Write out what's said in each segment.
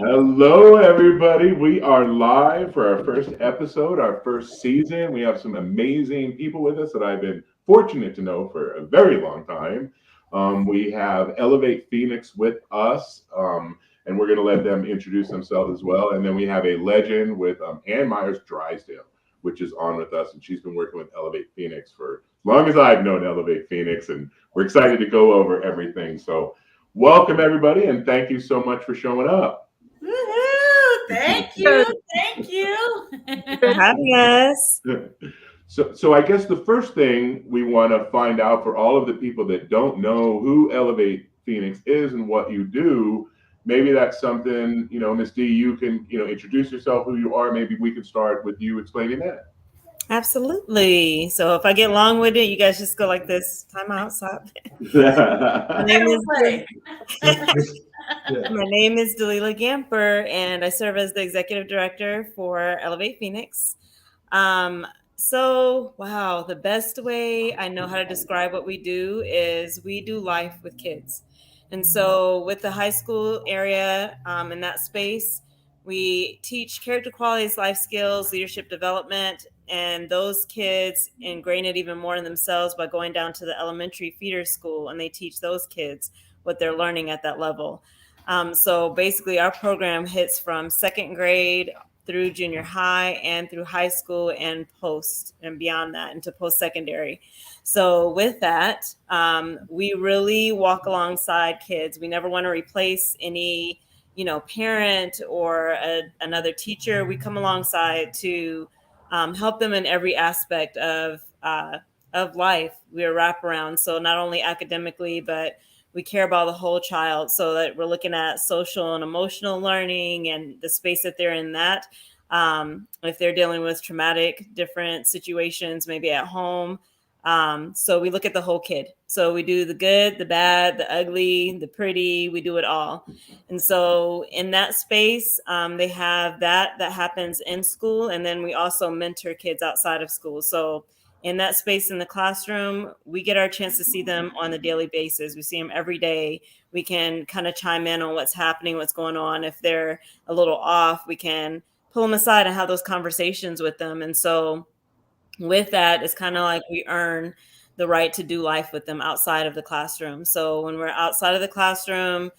Hello, everybody. We are live for our first episode, our first season. We have some amazing people with us that I've been fortunate to know for a very long time. We have Elevate Phoenix with us, and we're going to let them introduce themselves as well. And then we have a legend with Ann Meyers Drysdale, which is on with us, and she's been working with Elevate Phoenix for as long as I've known Elevate Phoenix, and we're excited to go over everything. So, welcome everybody, and thank you so much for showing up. Woohoo! Thank you. Thank you. For having us. So I guess the first thing we want to find out for all of the people that don't know who Elevate Phoenix is and what you do, maybe that's something, Miss D, you can, introduce yourself, who you are. Maybe we can start with you explaining that. Absolutely. So if I get long with it, you guys just go like this. Time out. Stop. My name is Everybody. my name is Dalila Gamper, and I serve as the executive director for Elevate Phoenix. Um, wow, the best way I know how to describe what we do is we do life with kids. And so, with the high school area in that space, we teach character qualities, life skills, leadership development, and those kids ingrain it even more in themselves by going down to the elementary feeder school and they teach those kids what they're learning at that level. So, basically, our program hits from second grade through junior high and through high school and post and beyond that into post secondary. So with that, we really walk alongside kids. We never want to replace any, parent or another teacher. We come alongside to help them in every aspect of life. We're wraparound, so not only academically, but we care about the whole child, so that we're looking at social and emotional learning and the space that they're in that. If they're dealing with traumatic different situations, maybe at home. So we look at the whole kid. So we do the good, the bad, the ugly, the pretty, we do it all. And so in that space, they have that happens in school. And then we also mentor kids outside of school. So in that space in the classroom, we get our chance to see them on a daily basis. We see them every day. We can kind of chime in on what's happening, what's going on. If they're a little off, we can pull them aside and have those conversations with them. And so with that, it's kind of like we earn the right to do life with them outside of the classroom. So when we're outside of the classroom,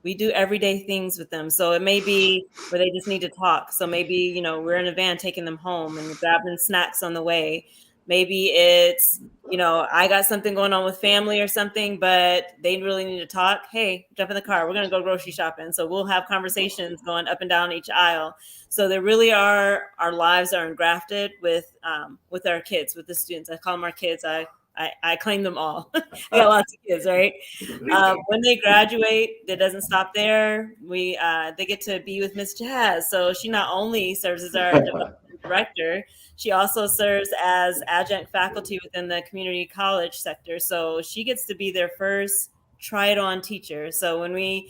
we do everyday things with them. So it may be where they just need to talk. So maybe, we're in a van taking them home and grabbing snacks on the way. Maybe it's, I got something going on with family or something, but they really need to talk. Hey, jump in the car. We're going to go grocery shopping. So we'll have conversations going up and down each aisle. So there really are, our lives are engrafted with our kids, with the students. I call them our kids. I claim them all. I got lots of kids, right? When they graduate, it doesn't stop there. They get to be with Miss Jazz. So she not only serves as our director, she also serves as adjunct faculty within the community college sector. So she gets to be their first try it on teacher. So when we,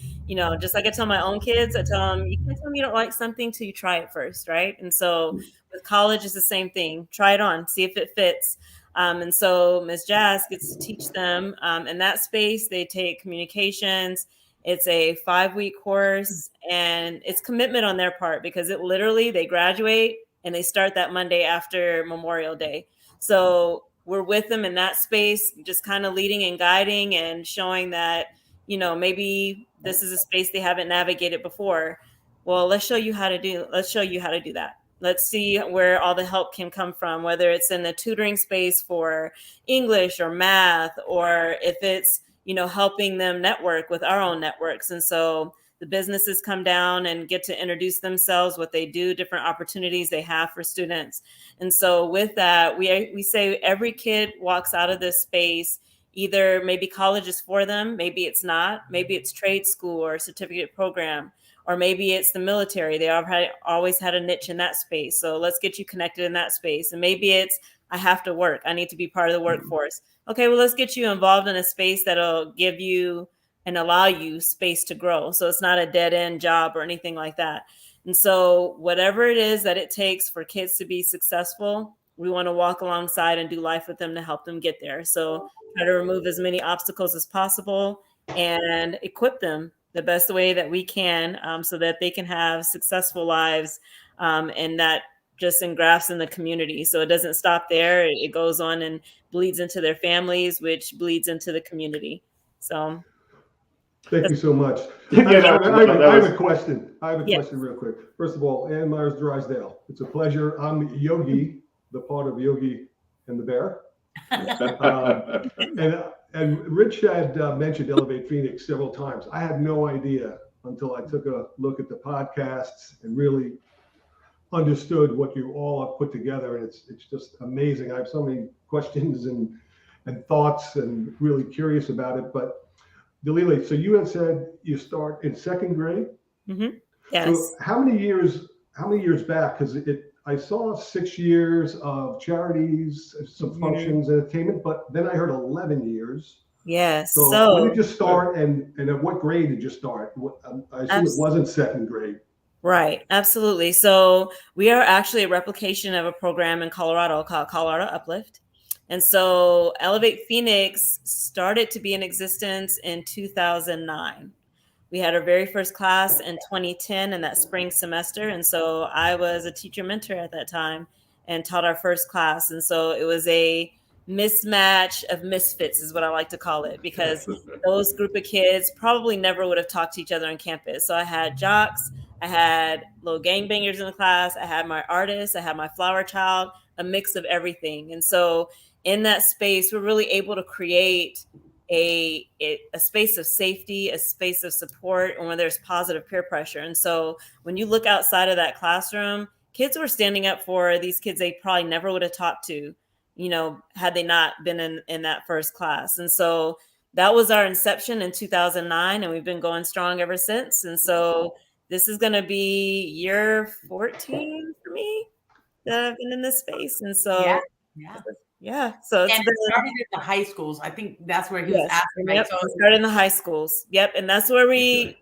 just like I tell my own kids, I tell them, you can't tell me you don't like something till you try it first, right? And so with college, it's the same thing. Try it on, see if it fits. And so Ms. Jazz gets to teach them in that space. They take communications. It's a 5-week course, and it's commitment on their part because it literally, they graduate and they start that Monday after Memorial Day. So we're with them in that space, just kind of leading and guiding and showing that, maybe this is a space they haven't navigated before. Well, let's show you how to do that. Let's see where all the help can come from, whether it's in the tutoring space for English or math, or if it's, helping them network with our own networks. And so the businesses come down and get to introduce themselves, what they do, different opportunities they have for students. And so with that, we say every kid walks out of this space, either maybe college is for them, maybe it's not, maybe it's trade school or certificate program, or maybe it's the military. They always had a niche in that space. So let's get you connected in that space. And maybe it's, I have to work. I need to be part of the workforce. Okay, well, let's get you involved in a space that'll give you and allow you space to grow. So it's not a dead end job or anything like that. And so whatever it is that it takes for kids to be successful, we want to walk alongside and do life with them to help them get there. So try to remove as many obstacles as possible and equip them the best way that we can, so that they can have successful lives, and that just engrafts in the community. So it doesn't stop there. It goes on and bleeds into their families, which bleeds into the community. So Thank you so much. Yeah, I have a question. I have a Yeah. question real quick. First of all, Ann Meyers Drysdale, it's a pleasure. I'm Yogi, the part of Yogi and the Bear. And Rich had mentioned Elevate Phoenix several times. I had no idea until I took a look at the podcasts and really understood what you all have put together. And it's just amazing. I have so many questions and thoughts and really curious about it. But Dalila, so you had said you start in second grade. Mm-hmm. Yes. So how many years back? Because I saw 6 years of charities, some functions, entertainment, but then I heard 11 years. Yes. So when did you start, and at what grade did you start? I assume it wasn't second grade. Right. Absolutely. So we are actually a replication of a program in Colorado called Colorado Uplift. And so Elevate Phoenix started to be in existence in 2009. We had our very first class in 2010 in that spring semester. And so I was a teacher mentor at that time and taught our first class. And so it was a mismatch of misfits is what I like to call it, because those group of kids probably never would have talked to each other on campus. So I had jocks, I had little gangbangers in the class, I had my artists, I had my flower child, a mix of everything. And so in that space, we're really able to create a space of safety, a space of support, and where there's positive peer pressure. And so when you look outside of that classroom, kids were standing up for these kids they probably never would have talked to, had they not been in that first class. And so that was our inception in 2009, and we've been going strong ever since. And so this is going to be year 14 for me that I've been in this space. And so so it's and it started at the high schools. I think that's where he was asking. Yep, so started in the high schools. Yep, and that's where we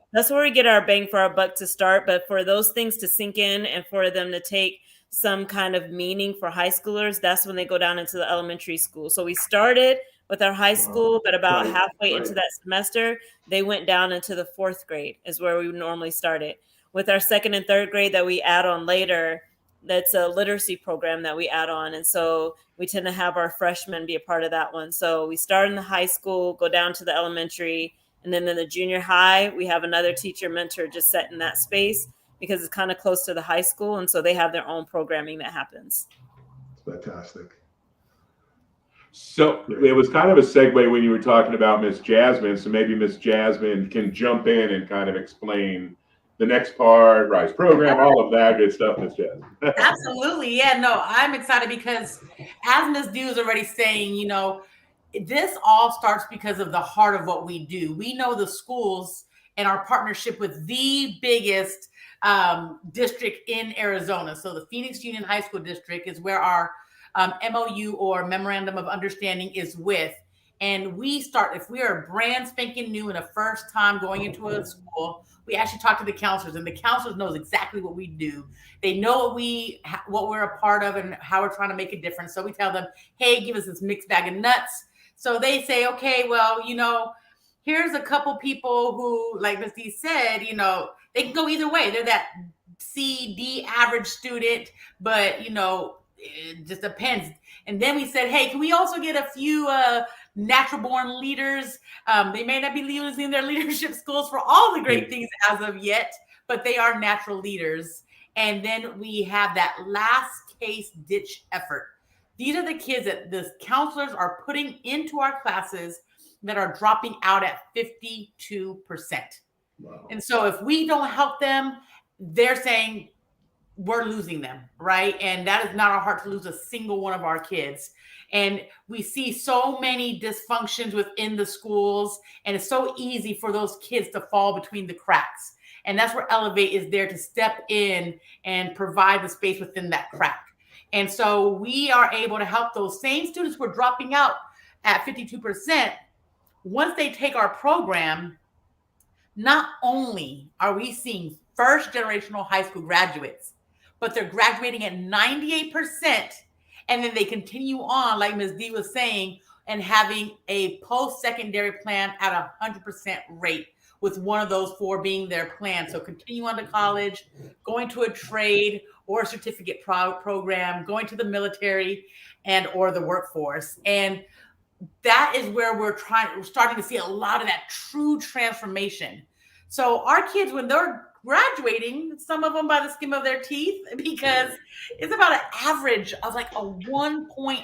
get our bang for our buck to start. But for those things to sink in and for them to take some kind of meaning for high schoolers, that's when they go down into the elementary school. So we started with our high school, but about halfway into that semester, they went down into the fourth grade is where we normally started. With our second and third grade that we add on later, that's a literacy program that we add on. And so we tend to have our freshmen be a part of that one. So we start in the high school, go down to the elementary, and then in the junior high, we have another teacher mentor just set in that space because it's kind of close to the high school. And so they have their own programming that happens. Fantastic. So it was kind of a segue when you were talking about Miss Jasmine. So maybe Miss Jasmine can jump in and kind of explain the next part, RISE program, all of that good stuff, Miss Jasmine. Absolutely. Yeah, no, I'm excited because as Ms. Dew is already saying, this all starts because of the heart of what we do. We know the schools and our partnership with the biggest district in Arizona. So the Phoenix Union High School District is where our MOU or Memorandum of Understanding is with. And we start, if we are brand spanking new and a first time going into a school, we actually talk to the counselors, and the counselors knows exactly what we do. They know what we're a part of and how we're trying to make a difference. So we tell them, hey, give us this mixed bag of nuts. So they say, okay, well, here's a couple people who, like Ms. D said, they can go either way. They're that C, D average student, but, it just depends. And then we said, hey, can we also get a few natural born leaders? They may not be using their leadership skills for all the great things as of yet, but they are natural leaders. And then we have that last case ditch effort. These are the kids that the counselors are putting into our classes that are dropping out at 52%. Wow. And so if we don't help them, they're saying we're losing them, right? And that is not our heart to lose a single one of our kids. And we see so many dysfunctions within the schools, and it's so easy for those kids to fall between the cracks. And that's where Elevate is there to step in and provide the space within that crack. And so we are able to help those same students who are dropping out at 52%. Once they take our program, not only are we seeing first generational high school graduates, but they're graduating at 98%. And then they continue on, like Ms. D was saying, and having a post-secondary plan at 100% rate, with one of those 4 being their plan. So continue on to college, going to a trade or a certificate program, going to the military and or the workforce. And that is where we're starting to see a lot of that true transformation. So our kids, when they're graduating, some of them by the skin of their teeth, because it's about an average of like a 1.88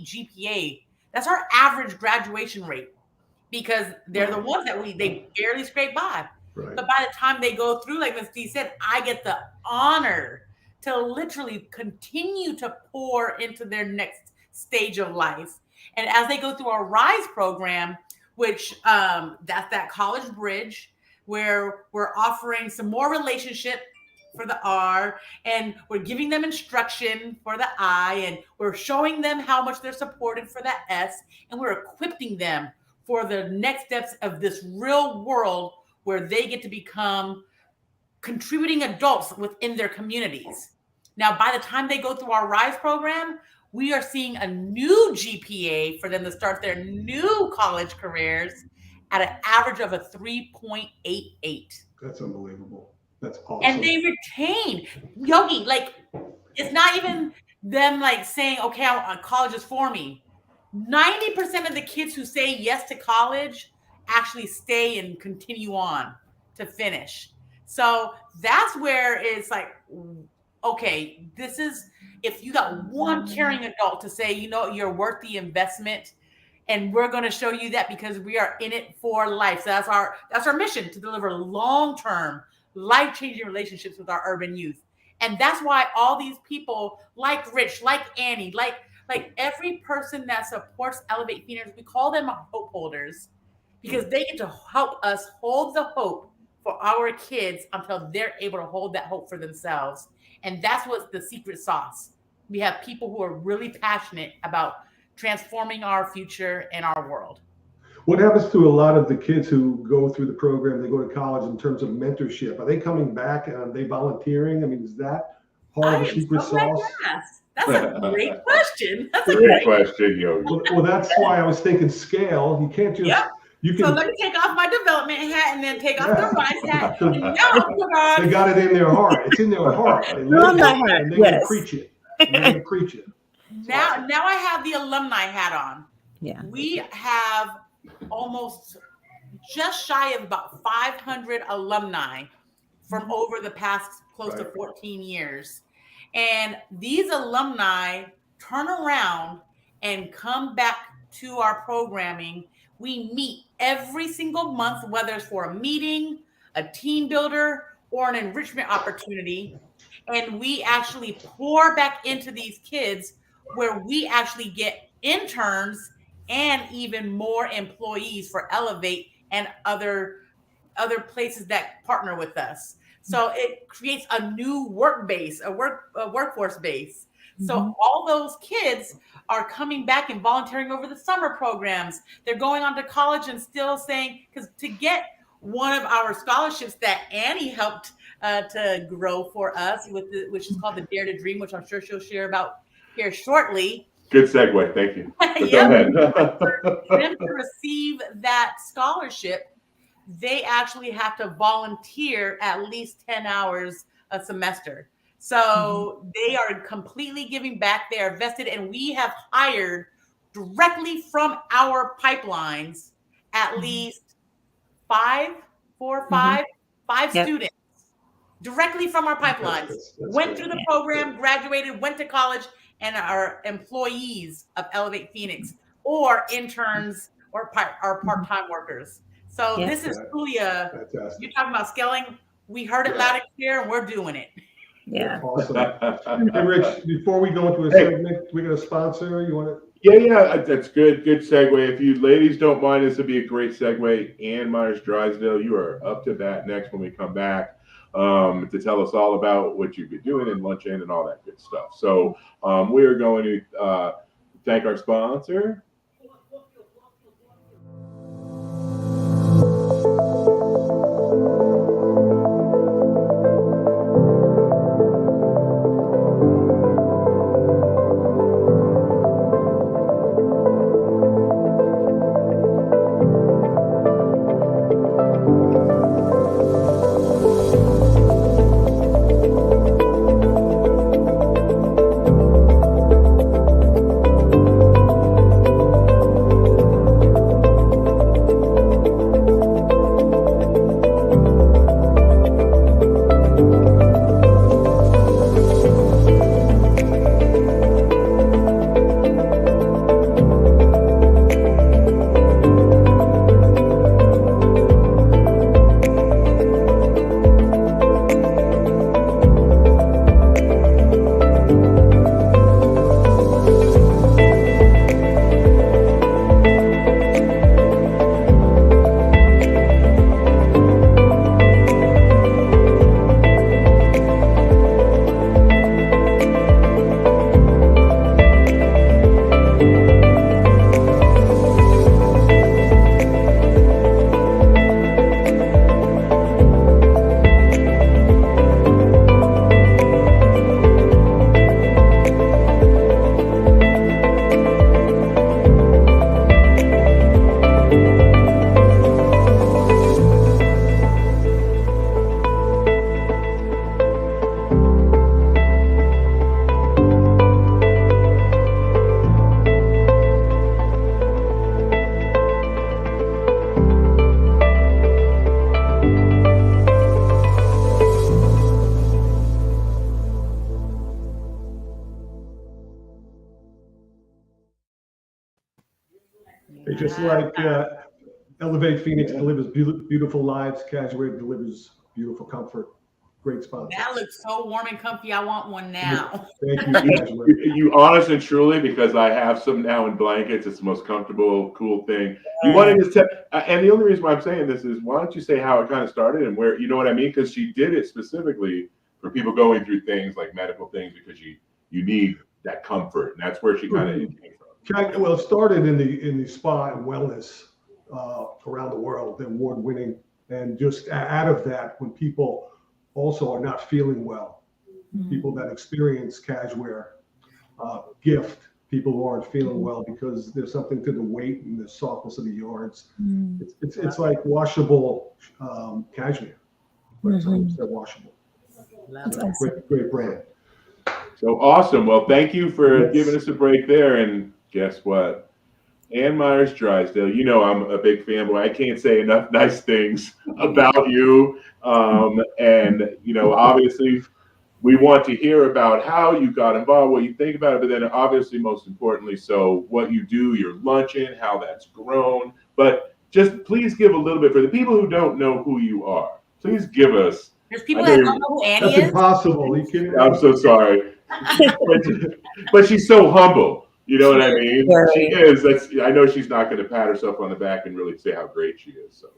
GPA. That's our average graduation rate, because they're the ones that they barely scrape by. Right. But by the time they go through, like Ms. D said, I get the honor to literally continue to pour into their next stage of life. And as they go through our RISE program, which that's that college bridge, where we're offering some more relationship for the R, and we're giving them instruction for the I, and we're showing them how much they're supported for the S, and we're equipping them for the next steps of this real world where they get to become contributing adults within their communities. Now, by the time they go through our RISE program, we are seeing a new GPA for them to start their new college careers at an average of a 3.88. That's unbelievable. That's awesome. And they retain, Yogi, like, it's not even them like saying, okay, college is for me. 90% of the kids who say yes to college actually stay and continue on to finish. So that's where it's like, okay, this is, if you got one caring adult to say, you know, you're worth the investment, and we're going to show you that because we are in it for life. So that's our mission, to deliver long-term, life-changing relationships with our urban youth. And that's why all these people like Rich, like Annie, like every person that supports Elevate Phoenix, we call them hope holders, because they get to help us hold the hope for our kids until they're able to hold that hope for themselves. And that's what's the secret sauce. We have people who are really passionate about transforming our future and our world. What happens to a lot of the kids who go through the program, they go to college, in terms of mentorship? Are they coming back and are they volunteering? I mean, is that part of the secret sauce? That's a great question. That's a great question, Yogi. Well, that's why I was thinking scale. You can't just, you can. So let me take off my development hat and then take off the RISE hat. And now they got it in their heart. It's in their heart. They live it, and they can preach it. They preach it. Now I have the alumni hat on. Yeah. We have almost just shy of about 500 alumni from over the past close to 14 years. And these alumni turn around and come back to our programming. We meet every single month, whether it's for a meeting, a team builder, or an enrichment opportunity. And we actually pour back into these kids, where we actually get interns and even more employees for Elevate and other places that partner with us. So it creates a new work base, a workforce base. So all those kids are coming back and volunteering over the summer programs. They're going on to college and still saying, because to get one of our scholarships that Annie helped to grow for us, which is called the Dare to Dream, which I'm sure she'll share about here shortly. Good segue. Thank you. Go ahead. For them to receive that scholarship, they actually have to volunteer at least 10 hours a semester. So they are completely giving back. They are vested, and we have hired directly from our pipelines at least five students directly from our pipelines. That's went through the program, graduated, went to college, and are employees of Elevate Phoenix or interns or part-time workers. So this is truly you're talking about scaling. We heard it loud and clear, and we're doing it. Yeah. Awesome. Hey, Rich, before we go into a segment, we got a sponsor. You want to? Yeah, that's good. Good segue. If you ladies don't mind, this would be a great segue. Ann Meyers Drysdale, you are up to bat next when we come back to tell us all about what you've been doing in Lunch In and all that good stuff. So we are going to thank our sponsor. It's just like Elevate Phoenix delivers beautiful lives. Casuarina delivers beautiful comfort. Great sponsor. That looks so warm and comfy. I want one now. Thank you, Casuarina. You honest and truly, because I have some now in blankets. It's the most comfortable, cool thing. You wanted to tell, and the only reason why I'm saying this is, why don't you say how it kind of started and where, you know what I mean? Because she did it specifically for people going through things like medical things, because you need that comfort, and that's where she kind of came from. Well, it started in the spa and wellness around the world, award-winning, and just out of that, when people also are not feeling well, people that experience Casuarina gift people who aren't feeling well because there's something to the weight and the softness of the yards. It's like washable cashmere, but it's 100% washable. Great brand. So awesome. Well, thank you for giving us a break there. And guess what? Ann Meyers Drysdale, you know I'm a big fanboy. I can't say enough nice things about you. And, you know, obviously we want to hear about how you got involved, what you think about it, but then obviously most importantly, so what you do, your luncheon, how that's grown. But just please give a little bit for the people who don't know who you are. Please give us. There's people that don't know who Annie That's is. impossible. Are you kidding me? I'm so sorry. But she's so humble. You know what I mean? Right. She is. I know she's not going to pat herself on the back and really say how great she is. So,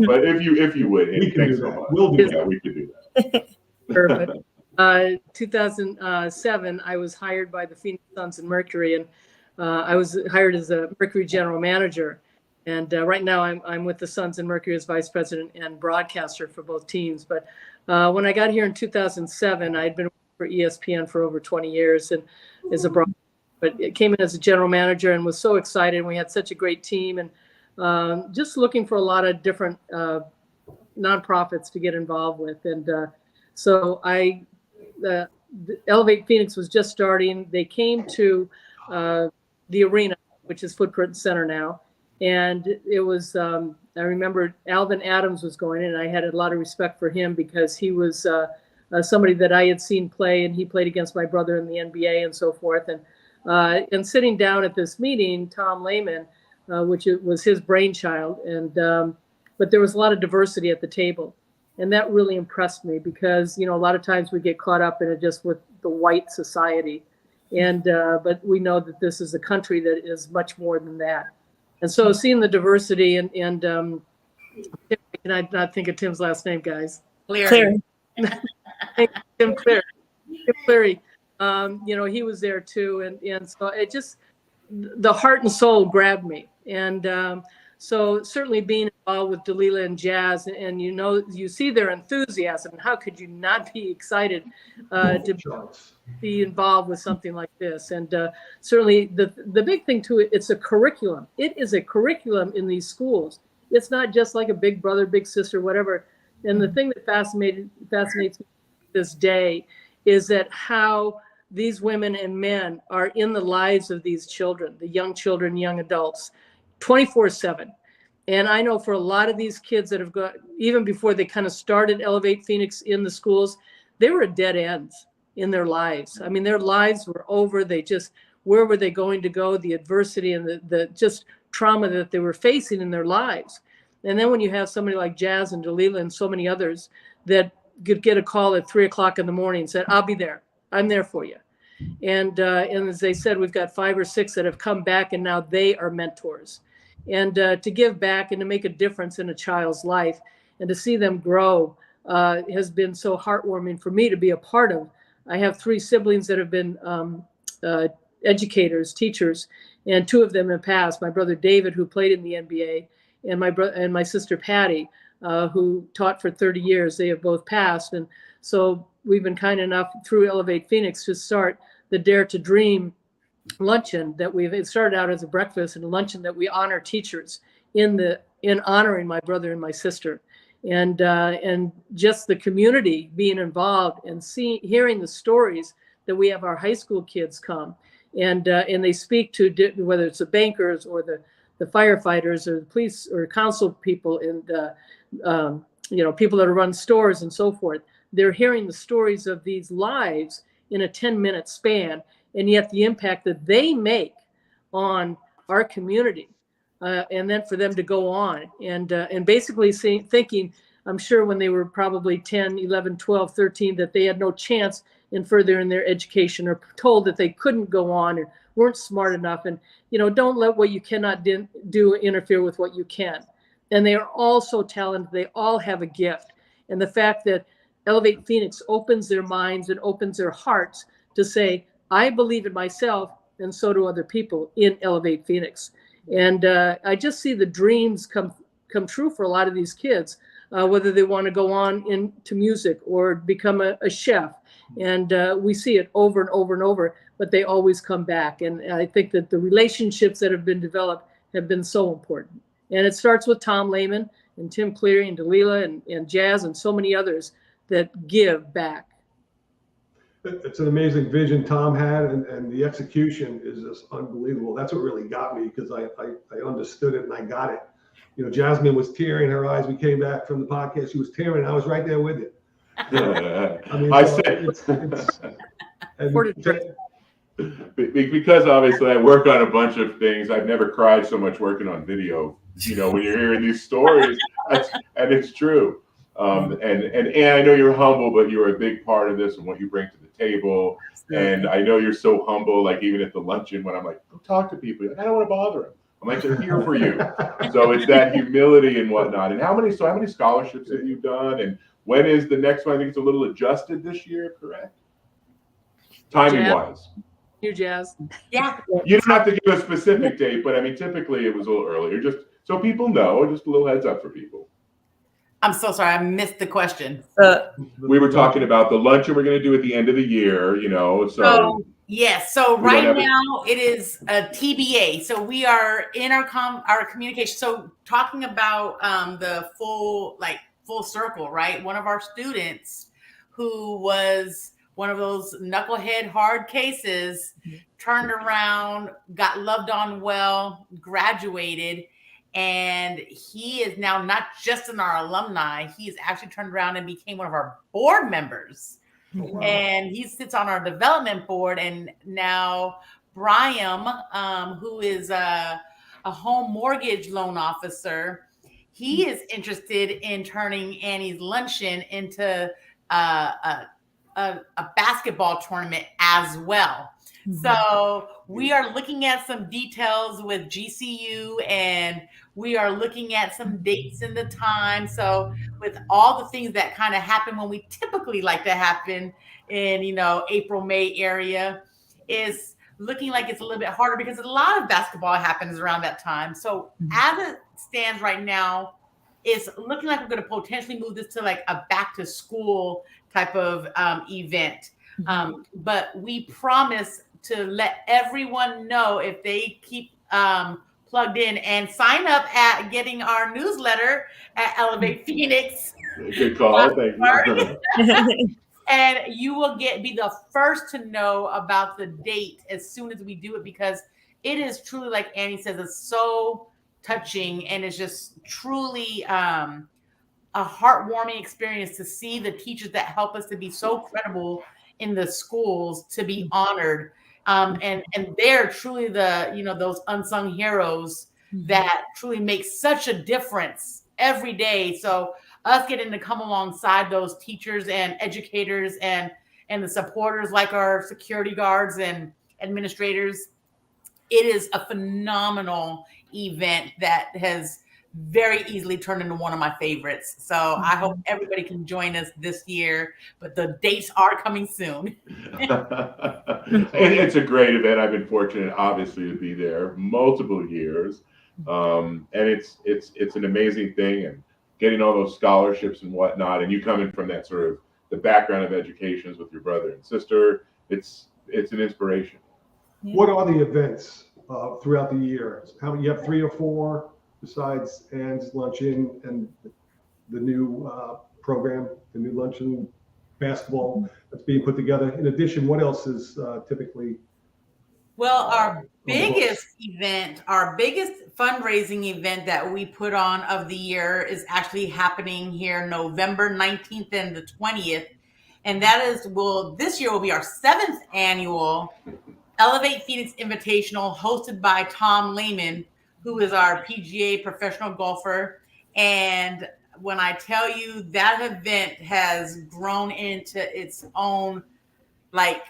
but if you would, We can thanks do so that. much. We'll do Yeah, we could do that. Perfect. 2007, I was hired by the Phoenix Suns and Mercury, and I was hired as a Mercury general manager. And right now, I'm with the Suns and Mercury as vice president and broadcaster for both teams. But when I got here in 2007, I had been working for ESPN for over 20 years and as a broadcaster. But it came in as a general manager and was so excited. We had such a great team, and just looking for a lot of different nonprofits to get involved with. And so the Elevate Phoenix was just starting. They came to the arena, which is Footprint Center now. And it was, I remember Alvin Adams was going in, and I had a lot of respect for him because he was somebody that I had seen play, and he played against my brother in the NBA and so forth. And sitting down at this meeting, Tom Lehman, which was his brainchild, but there was a lot of diversity at the table. And that really impressed me because, you know, a lot of times we get caught up in it just with the white society. And but we know that this is a country that is much more than that. And so seeing the diversity and can I not think of Tim's last name, guys? Cleary. Tim Cleary. Tim Cleary. You know, he was there too. And so it just, the heart and soul grabbed me. And so certainly being involved with Delilah and Jazz, and you know, you see their enthusiasm. How could you not be excited to be involved with something like this? And certainly the big thing too, it's a curriculum. It is a curriculum in these schools. It's not just like a big brother, big sister, whatever. And the thing that fascinates me this day is that how these women and men are in the lives of these children, the young children, young adults, 24/7. And I know for a lot of these kids that have got, even before they kind of started Elevate Phoenix in the schools, they were at dead ends in their lives. I mean, their lives were over. They just, where were they going to go? The adversity and the just trauma that they were facing in their lives. And then when you have somebody like Jazz and Delilah and so many others that could get a call at 3:00 in the morning and said, I'll be there. I'm there for you. And as they said, we've got 5 or 6 that have come back and now they are mentors. And to give back and to make a difference in a child's life and to see them grow has been so heartwarming for me to be a part of. I have 3 siblings that have been educators, teachers, and 2 of them have passed. My brother David, who played in the NBA, and my sister Patty, who taught for 30 years. They have both passed. And so we've been kind enough through Elevate Phoenix to start the Dare to Dream luncheon that it started out as a breakfast and a luncheon that we honor teachers in honoring my brother and my sister. And just the community being involved and hearing the stories that we have our high school kids come and they speak to, whether it's the bankers or the firefighters or the police or council people and you know, people that run stores and so forth. They're hearing the stories of these lives in a 10-minute span, and yet the impact that they make on our community and then for them to go on and basically thinking, I'm sure when they were probably 10, 11, 12, 13, that they had no chance in furthering their education, or told that they couldn't go on or weren't smart enough. And, don't let what you cannot do interfere with what you can. And they are all so talented. They all have a gift. And the fact that Elevate Phoenix opens their minds and opens their hearts to say, I believe in myself, and so do other people in Elevate Phoenix. And I just see the dreams come true for a lot of these kids, whether they want to go on into music or become a chef. And we see it over and over and over, but they always come back. And I think that the relationships that have been developed have been so important. And it starts with Tom Lehman and Tim Cleary and Delilah and Jazz and so many others that give back. It's an amazing vision Tom had, and the execution is just unbelievable. That's what really got me, because I understood it and I got it. Jasmine was tearing her eyes. We came back from the podcast. She was tearing. I was right there with you. Because obviously I work on a bunch of things. I've never cried so much working on video. When you're hearing these stories, and it's true. And I know you're humble, but you're a big part of this and what you bring to the table. And I know you're so humble, like even at the luncheon when I'm like, go talk to people. Like, I don't want to bother them. I'm like, they're here for you. So it's that humility and whatnot. And how many scholarships have you done? And when is the next one? I think it's a little adjusted this year, correct? Timing wise. You, Jazz. Yeah. You don't have to give a specific date, but I mean, typically it was a little earlier, just so people know, just a little heads up for people. I'm so sorry, I missed the question. We were talking about the luncheon we're going to do at the end of the year, so. Yes. So right now it is a TBA. So we are in our communication. So talking about the full circle, right? One of our students who was one of those knucklehead hard cases turned around, got loved on well, graduated, and he is now not just in our alumni. He's actually turned around and became one of our board members. Wow. And he sits on our development board. And now Brian, who is a home mortgage loan officer, he is interested in turning Annie's Luncheon into a basketball tournament as well. Mm-hmm. So we are looking at some details with GCU, and we are looking at some dates and the time. So with all the things that kind of happen when we typically like to happen in, April, May area, is looking like it's a little bit harder because a lot of basketball happens around that time. So as it stands right now, it's looking like we're going to potentially move this to like a back to school type of event. But we promise to let everyone know if they keep plugged in and sign up at getting our newsletter at Elevate Phoenix. Good call. Thank you. And you will be the first to know about the date as soon as we do it, because it is truly, like Annie says, it's so touching, and it's just truly a heartwarming experience to see the teachers that help us to be so credible in the schools to be honored. And they're truly those unsung heroes that truly make such a difference every day. So us getting to come alongside those teachers and educators and the supporters, like our security guards and administrators, it is a phenomenal event that has very easily turned into one of my favorites. So I hope everybody can join us this year, but the dates are coming soon. It's a great event. I've been fortunate, obviously, to be there multiple years. And it's an amazing thing, and getting all those scholarships and whatnot, and you coming from that sort of the background of education with your brother and sister, it's an inspiration. What are the events throughout the year? You have 3 or 4 besides Anne's Luncheon and the new program, the new luncheon basketball that's being put together. In addition, what else is typically? Well, our biggest event, our biggest fundraising event that we put on of the year is actually happening here November 19th and the 20th. And that is, this year will be our 7th annual Elevate Phoenix Invitational, hosted by Tom Lehman, who is our PGA professional golfer. And when I tell you that event has grown into its own, like,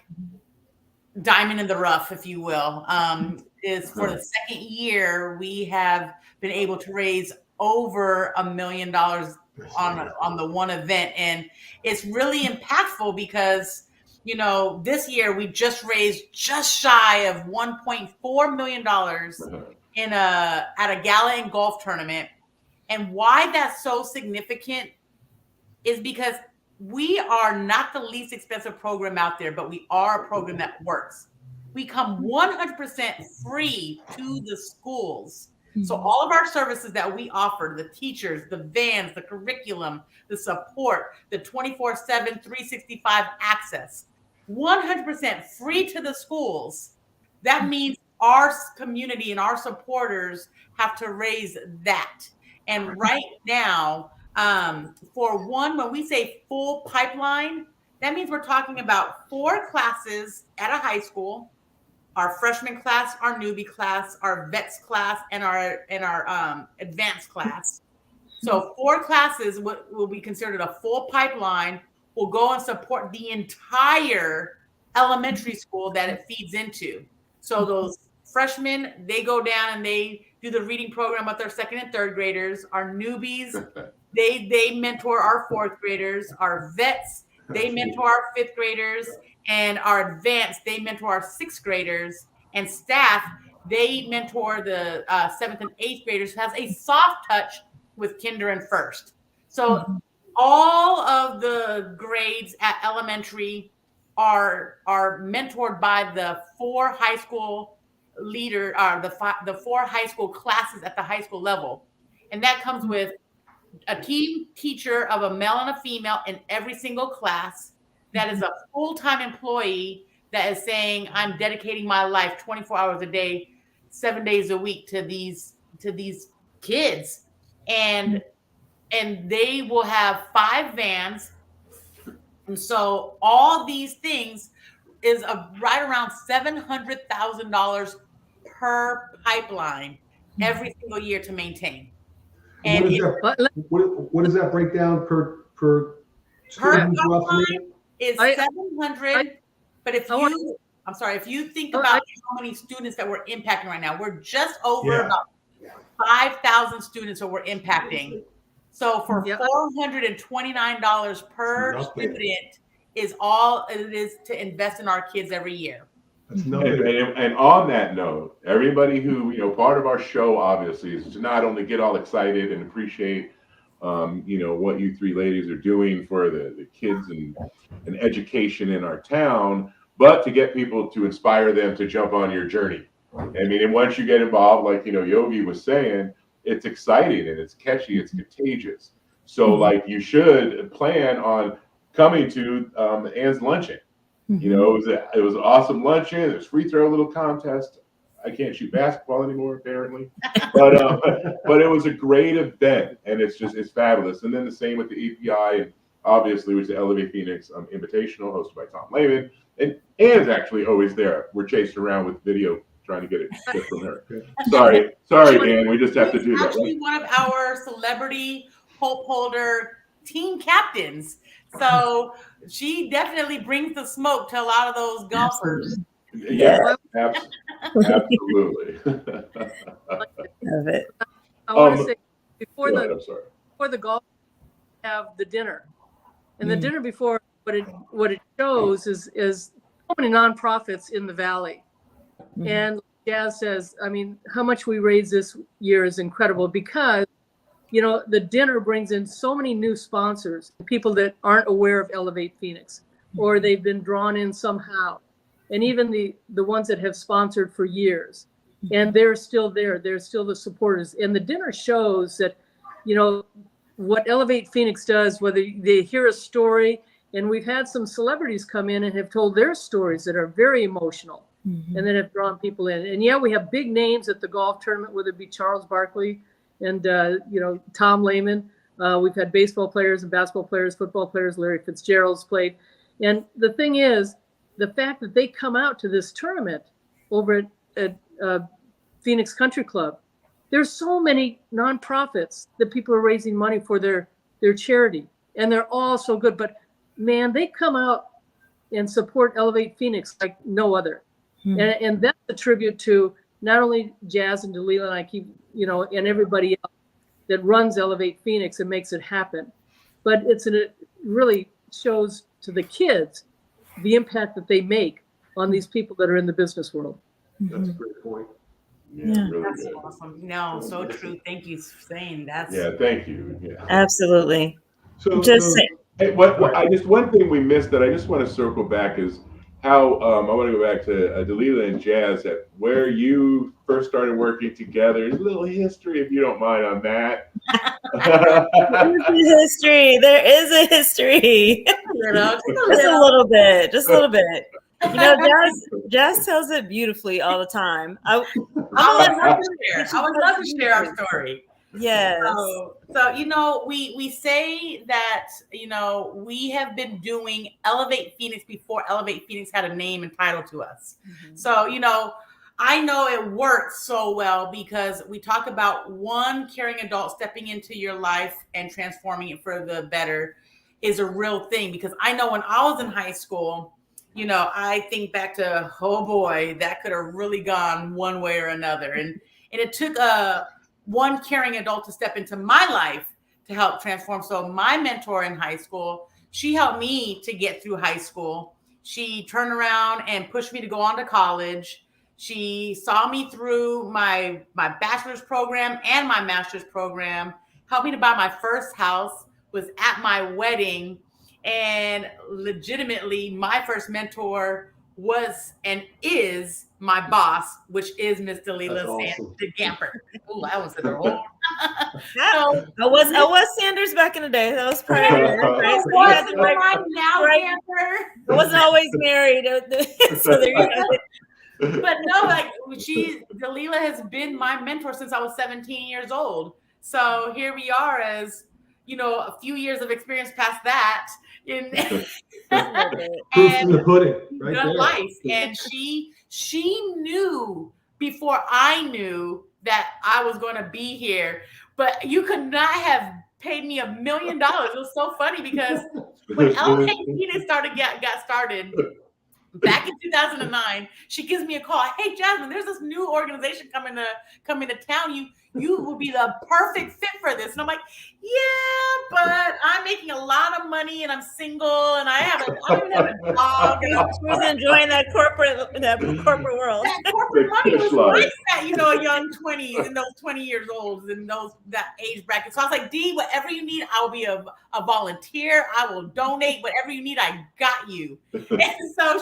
diamond in the rough, if you will, is for the second year, we have been able to raise over $1 million on the one event. And it's really impactful because, you know, this year we just raised just shy of $1.4 million at a gala and golf tournament. And why that's so significant is because we are not the least expensive program out there, but we are a program that works. We come 100% free to the schools. So all of our services that we offer, the teachers, the vans, the curriculum, the support, the 24/7, 365 access, 100% free to the schools. That means our community and our supporters have to raise that. And right now, for one, when we say full pipeline, that means we're talking about 4 classes at a high school, our freshman class, our newbie class, our vets class, and our advanced class. So 4 classes will be considered a full pipeline, will go and support the entire elementary school that it feeds into. So those freshmen, they go down and they do the reading program with their second and third graders. Our newbies, they mentor our 4th graders. Our vets, they mentor our 5th graders. And our advanced, they mentor our 6th graders. And staff, they mentor the 7th and 8th graders, who has a soft touch with kinder and first. So all of the grades at elementary are mentored by the 4 high school leader, the 4 high school classes at the high school level. And that comes with a team teacher of a male and a female in every single class. That is a full-time employee that is saying, I'm dedicating my life 24 hours a day, 7 days a week to these kids. And they will have 5 vans. And so all these things is right around $700,000 per pipeline every single year to maintain. And what does that break down per student roughly? Is 700, but if you think about how many students that we're impacting right now, we're just over about 5,000 students that we're impacting. So for $429 per student is all it is to invest in our kids every year. And on that note, everybody who, part of our show obviously is to not only get all excited and appreciate what you 3 ladies are doing for the kids and education in our town, but to get people to inspire them to jump on your journey. I mean, and once you get involved, like, Yogi was saying, it's exciting and it's catchy, it's contagious. So like you should plan on coming to Ann's luncheon. It was an awesome luncheon. There's free throw little contest. I can't shoot basketball anymore, apparently, but it was a great event, and it's fabulous. And then the same with the API, and obviously, which is the Elevate Phoenix Invitational, hosted by Tom Lehman, and Ann's actually always there. We're chased around with video trying to get it from her. Sorry, Ann, we just have to do that. Actually, one of our celebrity hope holder team captains, so she definitely brings the smoke to a lot of those golfers. Yeah, absolutely. Love it. I want to say before the golf, have the dinner, and the dinner before what it shows is so many nonprofits in the valley, and Jazz says, I mean, how much we raised this year is incredible because the dinner brings in so many new sponsors, people that aren't aware of Elevate Phoenix, or they've been drawn in somehow. And even the ones that have sponsored for years, and they're still there. They're still the supporters. And the dinner shows that, what Elevate Phoenix does, whether they hear a story, and we've had some celebrities come in and have told their stories that are very emotional and that have drawn people in. And we have big names at the golf tournament, whether it be Charles Barkley and, Tom Lehman. We've had baseball players and basketball players, football players. Larry Fitzgerald's played. And the thing is, the fact that they come out to this tournament over at Phoenix Country Club, There's so many nonprofits that people are raising money for their charity, and they're all so good. But man, they come out and support Elevate Phoenix like no other. And that's a tribute to not only Jazz and Delilah and I keep, and everybody else that runs Elevate Phoenix and makes it happen. But it really shows to the kids the impact that they make on these people that are in the business world. That's a great point. Yeah, really That's good. awesome. No, so true. Thank you for saying that. Yeah, thank you. Yeah. Absolutely. So, Hey, one thing we missed that I just want to circle back is how I want to go back to Delilah and Jazz, at where you first started working together. A little history, if you don't mind, on that. History. There is a history. Just a little bit. Jazz tells it beautifully all the time. I would love to share our story. Yes. So we say that, we have been doing Elevate Phoenix before Elevate Phoenix had a name and title to us. Mm-hmm. So, I know it works so well because we talk about one caring adult stepping into your life and transforming it for the better is a real thing. Because I know when I was in high school, I think back to, oh boy, that could have really gone one way or another. And it took one caring adult to step into my life to help transform. So my mentor in high school, she helped me to get through high school. She turned around and pushed me to go on to college. She saw me through my bachelor's program and my master's program, helped me to buy my first house, was at my wedding, and legitimately my first mentor was and is my boss, which is Miss Delilah Gamper. Oh, I was in the role. I was Sanders back in the day. That was prior. Right? So I wasn't always married. So there you go. But no, Delilah has been my mentor since I was 17 years old. So here we are as, a few years of experience past that in the pudding, right there. Life. And she knew before I knew that I was going to be here, but you could not have paid me $1 million. It was so funny because when Elevate Phoenix got started back in 2009, she gives me a call. Hey, Jasmine, there's this new organization coming to town. You will be the perfect fit for this. And I'm like, yeah, but I'm making a lot of money and I'm single and I don't even have a job. She was enjoying that corporate world. That corporate money was nice at, a young 20s and those 20 years olds and that age bracket. So I was like, D, whatever you need, I will be a volunteer. I will donate whatever you need. I got you. And so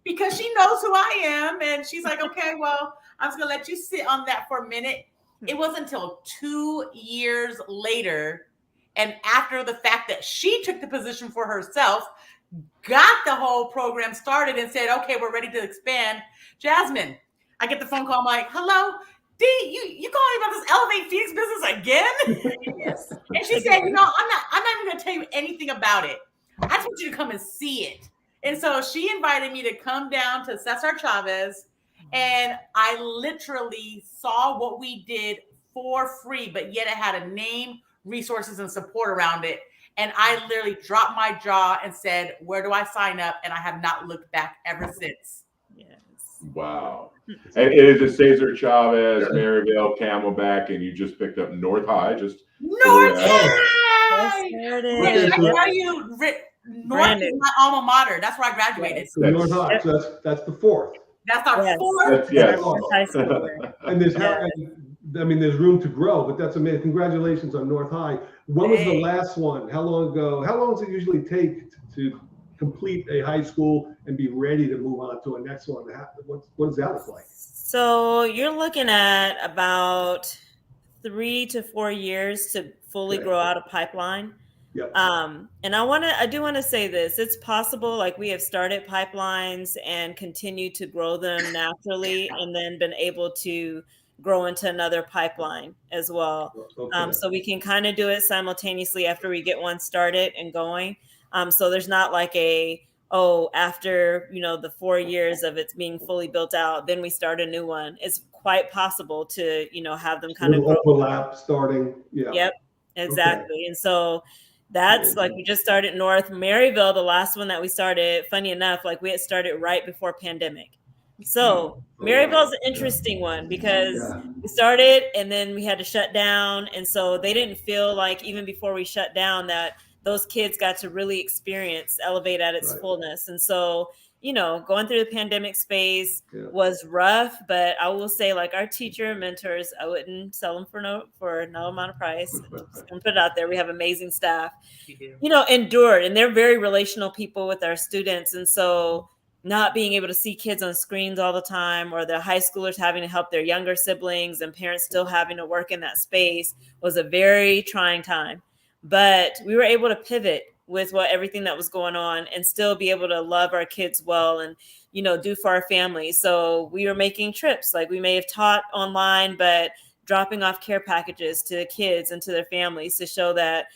because she knows who I am, and she's like, okay, well, I'm just gonna let you sit on that for a minute. It wasn't until 2 years later, and after the fact that she took the position for herself, got the whole program started and said, okay, we're ready to expand. Jasmine, I get the phone call. I'm like, hello, D, you calling about this Elevate Phoenix business again? Yes. And she said, I'm not even gonna tell you anything about it. I just want you to come and see it. And so she invited me to come down to Cesar Chavez, and I literally saw what we did for free, but yet it had a name, resources, and support around it. And I literally dropped my jaw and said, where do I sign up? And I have not looked back ever since. Yes. Wow. And it is Cesar Chavez, Maryvale, Camelback, and you just picked up North High. North High! Yes, I tell you, North is my alma mater. That's where I graduated. So North High. So that's the fourth. That's our fourth. Yes. High school. And there's room to grow, but that's amazing. Congratulations on North High. When was the last one? How long ago? How long does it usually take to complete a high school and be ready to move on to a next one? What does that look like? So you're looking at about 3 to 4 years to fully grow out a pipeline. Yep. And I do want to say this. It's possible, like we have started pipelines and continue to grow them naturally and then been able to grow into another pipeline as well. Okay. So we can kind of do it simultaneously after we get one started and going. So there's not like a oh, after, the 4 years of it being fully built out, then we start a new one. It's quite possible to, have them kind of Little grow. overlap starting. Yeah. Yep, exactly. Okay. And so that's like, Amazing. we just started North Maryville. The last one that we started, funny enough, like we had started right before pandemic. So Maryville's an interesting one because Yeah. we started and then we had to shut down. And so they didn't feel like, even before we shut down, that those kids got to really experience Elevate at its Right. fullness. And so, going through the pandemic space Yeah. was rough, but I will say, like, our teacher and mentors, I wouldn't sell them for no amount of price. Just gonna put it out there. We have amazing staff, endured, and they're very relational people with our students. And so not being able to see kids on screens all the time, or the high schoolers having to help their younger siblings and parents still having to work in that space, was a very trying time. But we were able to pivot with everything that was going on and still be able to love our kids well and, do for our families. So we were making trips. Like, we may have taught online, but dropping off care packages to the kids and to their families to show that,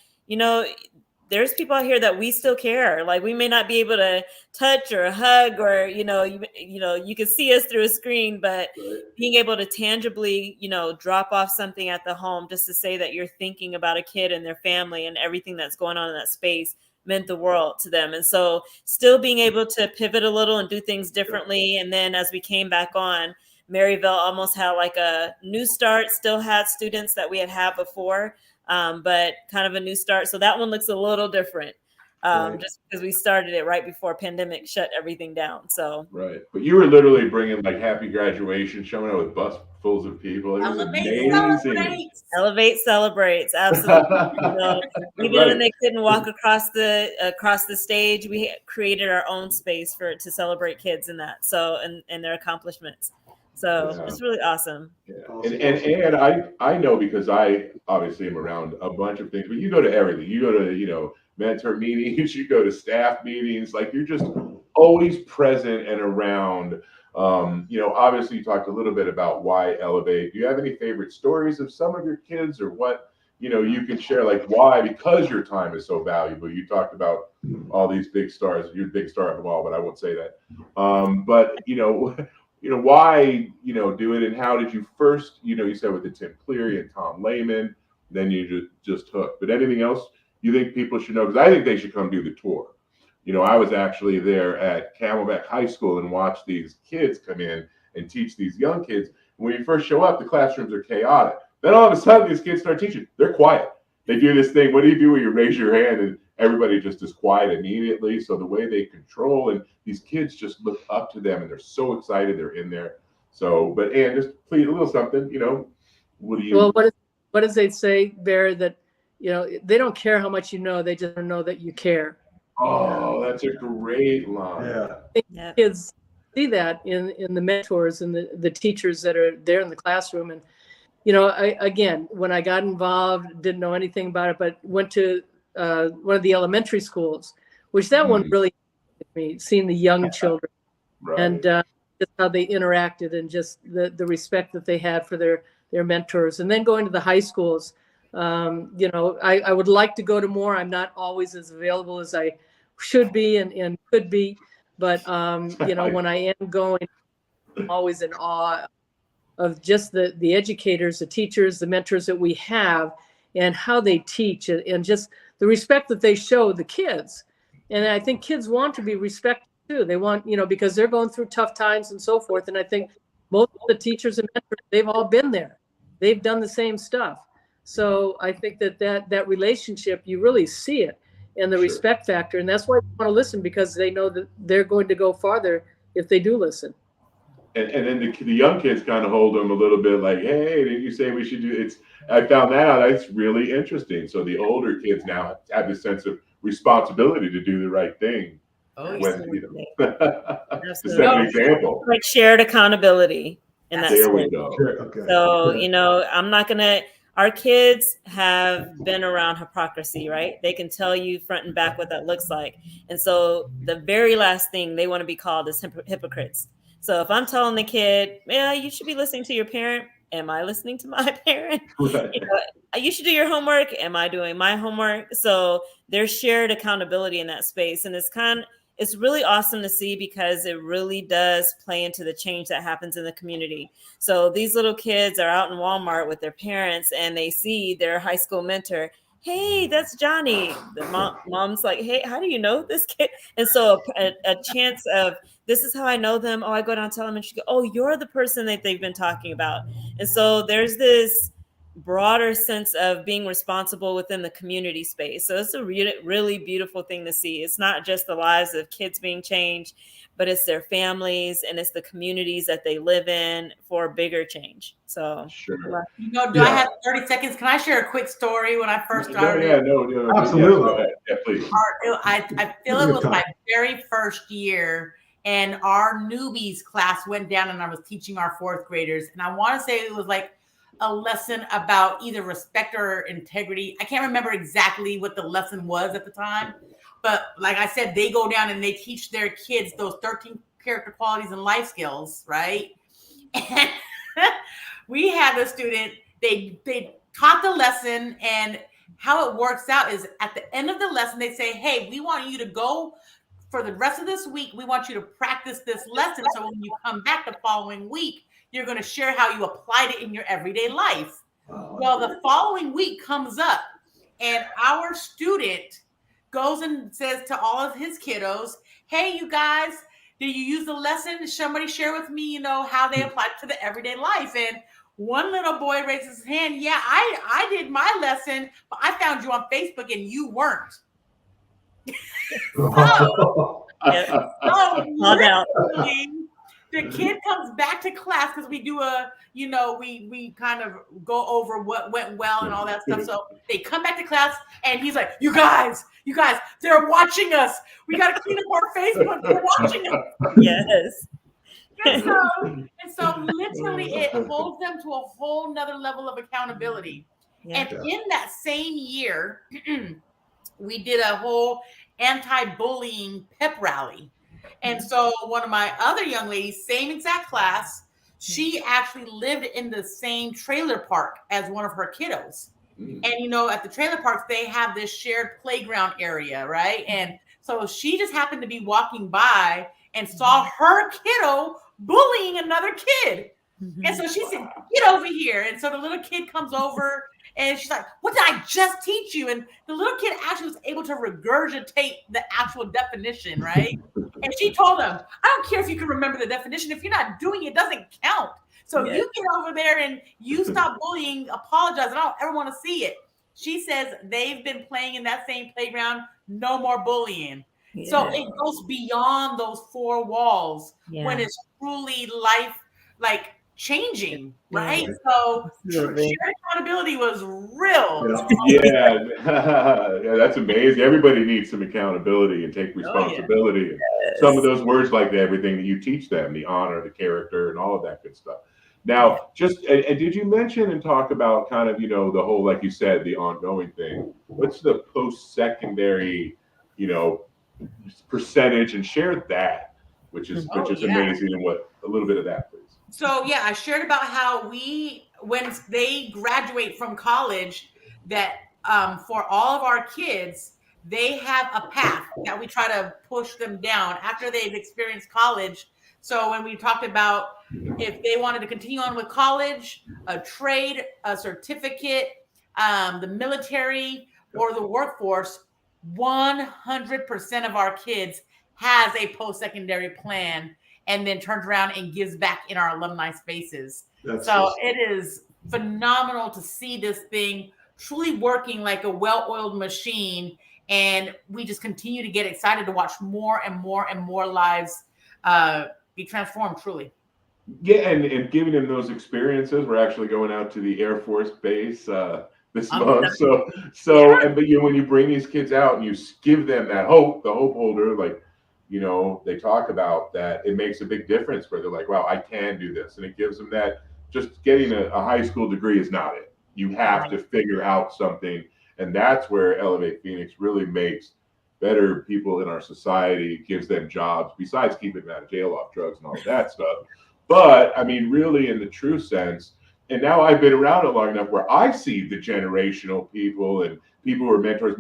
there's people out here that we still care. Like, we may not be able to touch or hug, or, you can see us through a screen, but being able to tangibly, drop off something at the home just to say that you're thinking about a kid and their family and everything that's going on in that space meant the world to them. And so still being able to pivot a little and do things differently. And then as we came back on, Maryville almost had like a new start, still had students that we had before, but kind of a new start. So that one looks a little different, just because we started it right before pandemic shut everything down. So Right, but you were literally bringing like happy graduation, showing up with bus fulls of people. It was amazing. Elevate celebrates, absolutely. Even when they couldn't walk across the stage, we created our own space to celebrate kids in that. So and their accomplishments. So it's really awesome. Yeah. And I know, because I obviously am around a bunch of things, but you go to everything. You go to, mentor meetings, you go to staff meetings, like you're just always present and around. Obviously you talked a little bit about why Elevate. Do you have any favorite stories of some of your kids, or what, you can share, like why? Because your time is so valuable. You talked about all these big stars. You're a big star of them all, but I won't say that. But why, do it, and how did you first, you said with the Tim Cleary and Tom Lehman, then you just hooked. But anything else you think people should know? Because I think they should come do the tour. I was actually there at Camelback High School and watched these kids come in and teach these young kids. When you first show up, the classrooms are chaotic. Then all of a sudden, these kids start teaching. They're quiet. They do this thing. What do you do when you raise your hand and everybody just is quiet immediately? So the way they control, and these kids just look up to them and they're so excited they're in there. So, but Ann, just please, a little something, what do you? Well, what does they say, Bear, that, they don't care how much you know, they just know that you care. Oh, that's a great line. Yeah. Kids see that in the mentors and the teachers that are there in the classroom. And, again, when I got involved, didn't know anything about it, but went to one of the elementary schools, which that one really hit me, seeing the young children and just how they interacted, and just the respect that they had for their mentors. And then going to the high schools, I would like to go to more. I'm not always as available as I should be and could be, but when I am going, I'm always in awe of just the educators, the teachers, the mentors that we have, and how they teach, and just the respect that they show the kids. And I think kids want to be respected too. They want, because they're going through tough times and so forth. And I think most of the teachers and mentors, they've all been there. They've done the same stuff. So I think that relationship, you really see it, and the respect factor. And that's why they want to listen, because they know that they're going to go farther if they do listen. And then the young kids kind of hold them a little bit like, hey, didn't you say we should do it? I found that out. That's really interesting. So the older kids now have this sense of responsibility to do the right thing. Oh, to set an example. Like shared accountability in that. There we go. Okay. So, I'm not going to, our kids have been around hypocrisy, right? They can tell you front and back what that looks like. And so the very last thing they want to be called is hypocrites. So if I'm telling the kid, yeah, you should be listening to your parent, am I listening to my parent? Right. You should do your homework. Am I doing my homework? So there's shared accountability in that space. And it's really awesome to see because it really does play into the change that happens in the community. So these little kids are out in Walmart with their parents and they see their high school mentor. Hey, that's Johnny. The mom's like, hey, how do you know this kid? And so a chance of, this is how I know them. Oh, I go down and tell them, and she goes, oh, you're the person that they've been talking about. And so there's this broader sense of being responsible within the community space. So it's a really, really beautiful thing to see. It's not just the lives of kids being changed, but it's their families and it's the communities that they live in for bigger change. So Sure. Do I have 30 seconds? Can I share a quick story when I first started? No. Absolutely. Yeah, please. I feel it was my very first year, and our newbies class went down, and I was teaching our fourth graders, and I want to say it was like a lesson about either respect or integrity. I can't remember exactly what the lesson was at the time, but like I said, they go down and they teach their kids those 13 character qualities and life skills, right? And we had a student, they taught the lesson, and how it works out is at the end of the lesson, they say, hey, we want you to go for the rest of this week. We want you to practice this lesson. So when you come back the following week, you're going to share how you applied it in your everyday life. Well, the following week comes up, and our student goes and says to all of his kiddos, hey, you guys, did you use the lesson? Somebody share with me, how they applied it to the everyday life. And one little boy raises his hand. Yeah, I did my lesson, but I found you on Facebook and you weren't. Literally, the kid comes back to class because we do we kind of go over what went well and all that stuff. So they come back to class and he's like, you guys, they're watching us. We got to clean up our Facebook. They're watching us. yes. And so literally it holds them to a whole nother level of accountability. Yeah. And in that same year, we did a whole anti-bullying pep rally. And so one of my other young ladies, same exact class, she actually lived in the same trailer park as one of her kiddos. And, at the trailer parks, they have this shared playground area, right? And so she just happened to be walking by and saw her kiddo bullying another kid. And so she said, get over here. And so the little kid comes over and she's like, what did I just teach you? And the little kid actually was able to regurgitate the actual definition, right? And she told him, I don't care if you can remember the definition. If you're not doing it, it doesn't count. So you get over there and you stop bullying, apologize. I don't ever want to see it. She says they've been playing in that same playground. No more bullying. Yeah. So it goes beyond those four walls when it's truly life, like changing, right? Yeah. So shared accountability was real. Yeah, that's amazing. Everybody needs some accountability and take responsibility. And some of those words, like everything that you teach them, the honor, the character, and all of that good stuff. Now, and did you mention and talk about kind of, the whole, like you said, the ongoing thing? What's the post-secondary, percentage, and share that, which is amazing, and what a little bit of that, please. So I shared about how when they graduate from college, that for all of our kids, they have a path that we try to push them down after they've experienced college. So when we talked about if they wanted to continue on with college, a trade, a certificate, the military, or the workforce, 100% of our kids has a post-secondary plan and then turns around and gives back in our alumni spaces. It is phenomenal to see this thing truly working like a well-oiled machine. And we just continue to get excited to watch more and more and more lives be transformed, truly. Yeah, and giving them those experiences. We're actually going out to the Air Force Base this month. But when you bring these kids out and you give them that hope, the hope holder, like, they talk about that, it makes a big difference where they're like, wow, I can do this. And it gives them that just getting a high school degree is not it. You have to figure out something. And that's where Elevate Phoenix really makes better people in our society, gives them jobs, besides keeping them out of jail off drugs and all of that stuff. But I mean, really in the true sense, and now I've been around it long enough where I see the generational people and people who are mentors,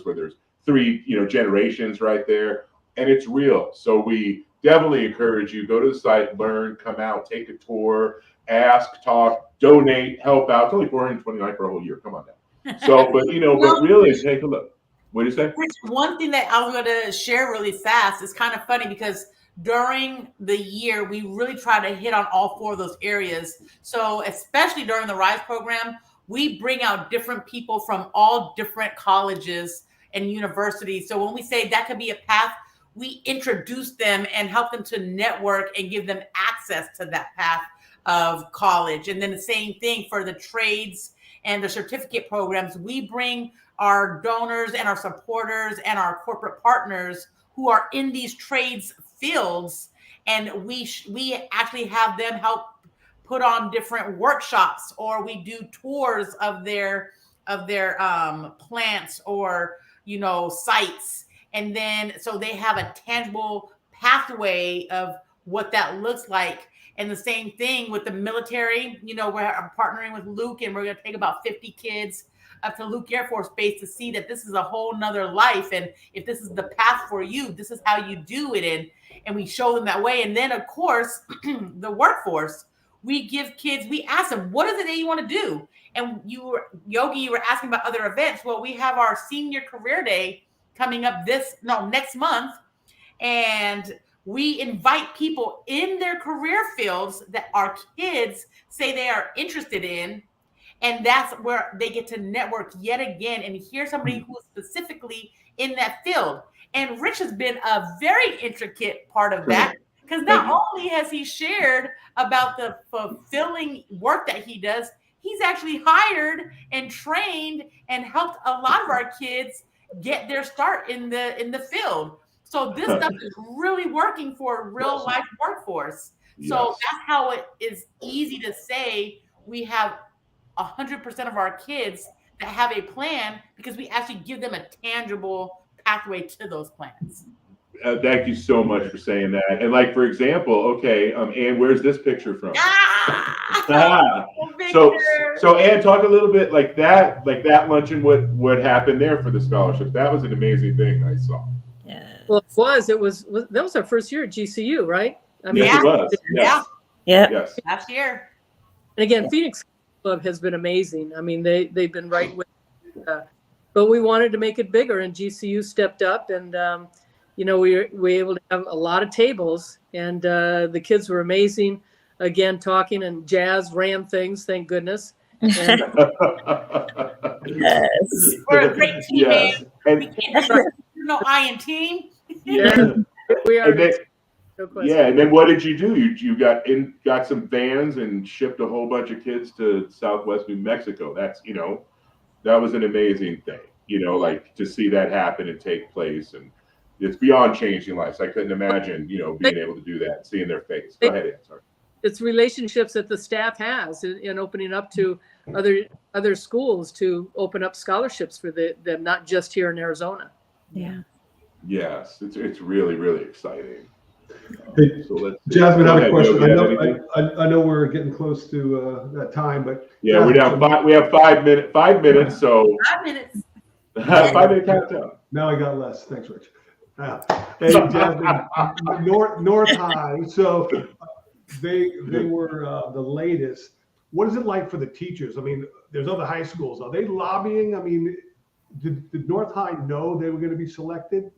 where there's three, generations right there. and it's real. So we definitely encourage you, go to the site, learn, come out, take a tour, ask, talk, donate, help out. It's only $429 for a whole year. Come on now. So, but but really take a look. What do you say? One thing that I was going to share really fast is kind of funny because during the year, we really try to hit on all 4 of those areas. So especially during the RISE program, we bring out different people from all different colleges and universities. So when we say that could be a path, we introduce them and help them to network and give them access to that path of college. And then the same thing for the trades and the certificate programs. We bring our donors and our supporters and our corporate partners who are in these trades fields, and we actually have them help put on different workshops, or we do tours of their plants or sites, and then so they have a tangible pathway of what that looks like. And the same thing with the military. We're partnering with Luke, and we're going to take about 50 kids up to Luke Air Force Base to see that this is a whole nother life. And if this is the path for you, this is how you do it. And we show them that way. And then, of course, the workforce, we give kids, we ask them, what is it that you want to do? And Yogi, you were asking about other events. Well, we have our senior career day coming up next month. And we invite people in their career fields that our kids say they are interested in. And that's where they get to network yet again and hear somebody who is specifically in that field. And Rich has been a very intricate part of that, because not only has he shared about the fulfilling work that he does, he's actually hired and trained and helped a lot of our kids get their start in the field. So this stuff is really working for a real life workforce. So that's how it is easy to say we have 100% of our kids that have a plan, because we actually give them a tangible pathway to those plans. Thank you so much for saying that. And like, for example, okay, Ann, where's this picture from? So Ann, talk a little bit like that luncheon, what happened there for the scholarships. That was an amazing thing I saw. Yeah. Well, that was our first year at GCU, right? I mean, yes, it was. Yes. Yeah. Yes. Last year. And again, Phoenix Club has been amazing. I mean, they've been right with, but we wanted to make it bigger, and GCU stepped up, and we were able to have a lot of tables, and the kids were amazing. Again, talking, and Jazz ran things, thank goodness. And, Yes. We're a great team, yes. man. I in team. Yeah, we are. And then what did you do? You got some vans and shipped a whole bunch of kids to Southwest New Mexico. That's that was an amazing thing. Like to see that happen and take place, and it's beyond changing lives. I couldn't imagine being able to do that, seeing their face. Go ahead, Ann, sorry. It's relationships that the staff has in opening up to other schools to open up scholarships for them, not just here in Arizona. Yeah. Yes, it's really, really exciting. Hey, so Jasmine, I have a question. I know we're getting close to that time, but yeah, we have 5 minutes. 5 minutes. So 5 minutes. 5-minute countdown. Now I got less. Thanks, Rich. Hey, Jasmine, North High. So they were the latest. What is it like for the teachers? I mean, there's other high schools. Are they lobbying? I mean, did North High know they were going to be selected?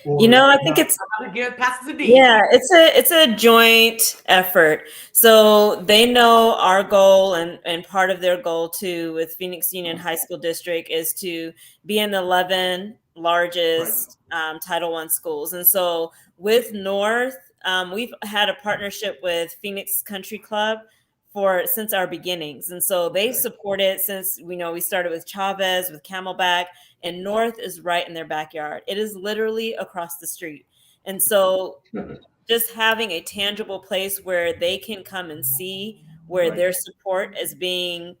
I think it's it's a joint effort. So they know our goal, and part of their goal too with Phoenix Union High School District is to be in the 11 largest Title I schools. And so with North, we've had a partnership with Phoenix Country Club since our beginnings. And so they've supported since we started with Chavez, with Camelback, and North is right in their backyard. It is literally across the street. And so just having a tangible place where they can come and see where their support is being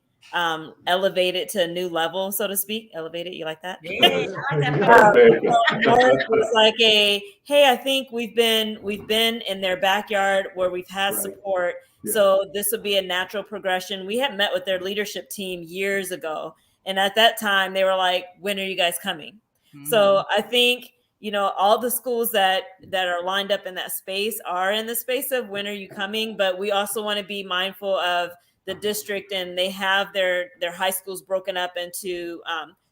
elevated to a new level, so to speak. Elevated, you like that? Yeah, I like that. North was like hey, I think we've been in their backyard where we've had support. Yeah. So this would be a natural progression. We had met with their leadership team years ago. And at that time they were like, when are you guys coming? Mm-hmm. So I think all the schools that are lined up in that space are in the space of when are you coming, but we also want to be mindful of the district, and they have their high schools broken up into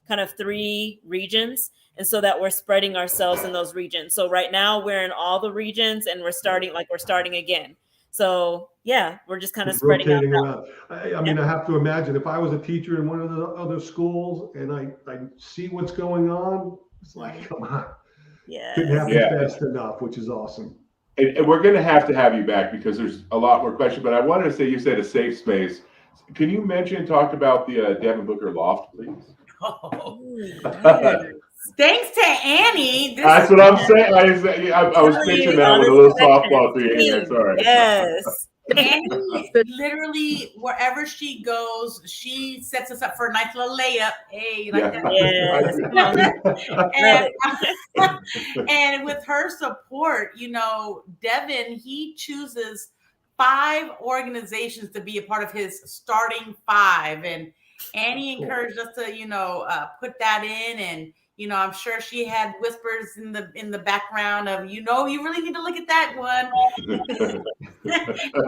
kind of 3 regions, and so that we're spreading ourselves in those regions. So right now we're in all the regions, and we're starting again. So yeah, we're just kind of spreading rotating out. around. I mean, I have to imagine if I was a teacher in one of the other schools and I see what's going on, it's like, come on. Yeah. Couldn't happen Yeah. fast enough, which is awesome. And we're going to have you back because there's a lot more questions. But I wanted to say, you said a safe space. Can you talk about the Devin Booker loft, please? Oh. Yes. Thanks to Annie. That's what I'm saying. I was pitching that with a little softball to you. That's all right. Yes. Annie, literally, wherever she goes, she sets us up for a nice little layup. Hey, like that. Yes. And with her support, Devin, he chooses 5 organizations to be a part of his starting 5. And Annie encouraged us to, put that in. And, I'm sure she had whispers in the background of, you really need to look at that one.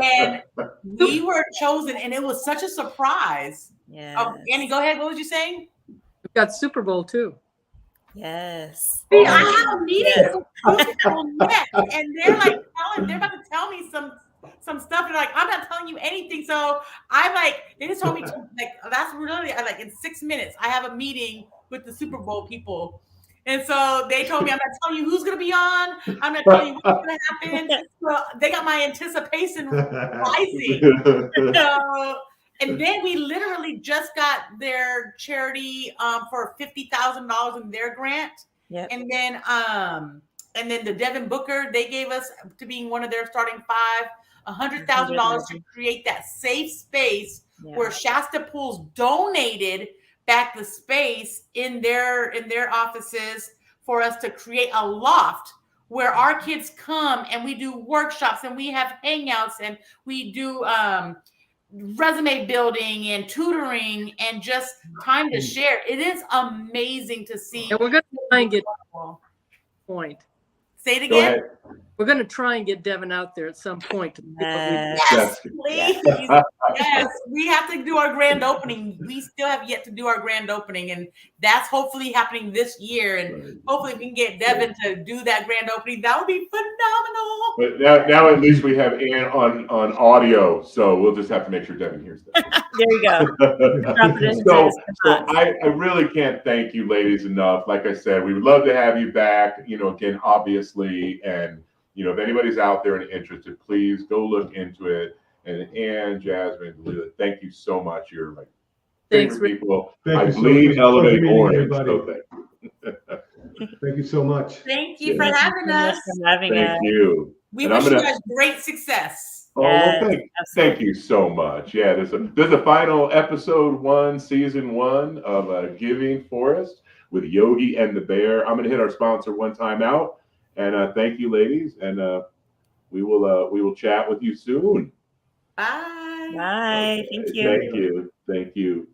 And we were chosen, and it was such a surprise. Yes. Oh, Annie, go ahead. What was you saying? We've got Super Bowl too. Yes. See, I have a meeting with people next, and they're like they're about to tell me some stuff. They're like, I'm not telling you anything. So I'm like, they just told me that's really in 6 minutes. I have a meeting with the Super Bowl people. And so they told me, I'm not telling you who's going to be on. I'm not telling you what's going to happen. So they got my anticipation rising. So, and then we literally just got their charity for $50,000 in their grant. Yep. And then the Devin Booker, they gave us, to being one of their starting 5, $100,000 to create that safe space where Shasta Pools donated back the space in their offices for us to create a loft where our kids come and we do workshops and we have hangouts and we do resume building and tutoring and just time to share. It is amazing to see. And we're going to try and get point. Say it again. We're going to try and get Devin out there at some point. Yes, please. Yes, we have to do our grand opening. We still have yet to do our grand opening, and that's hopefully happening this year. And hopefully we can get Devin to do that grand opening. That would be phenomenal. But now at least we have Ann on audio, so we'll just have to make sure Devin hears that. There you So go. I really can't thank you ladies enough. Like I said, we would love to have you back, again, obviously. And, if anybody's out there and interested, please go look into it. And Ann, Jasmine, Lila, thank you so much. You're my favorite people. I bleed Elevate Orange. So thank you so much. Thank you for having us. Thank you. We wish you guys great success. Oh, well, thank you so much. Yeah, there's a final episode 1, season 1 of Giving Forest with Yogi and the Bear. I'm gonna hit our sponsor one time out, and thank you, ladies, and we will chat with you soon. Bye. Bye. Thank you. Thank you. Thank you.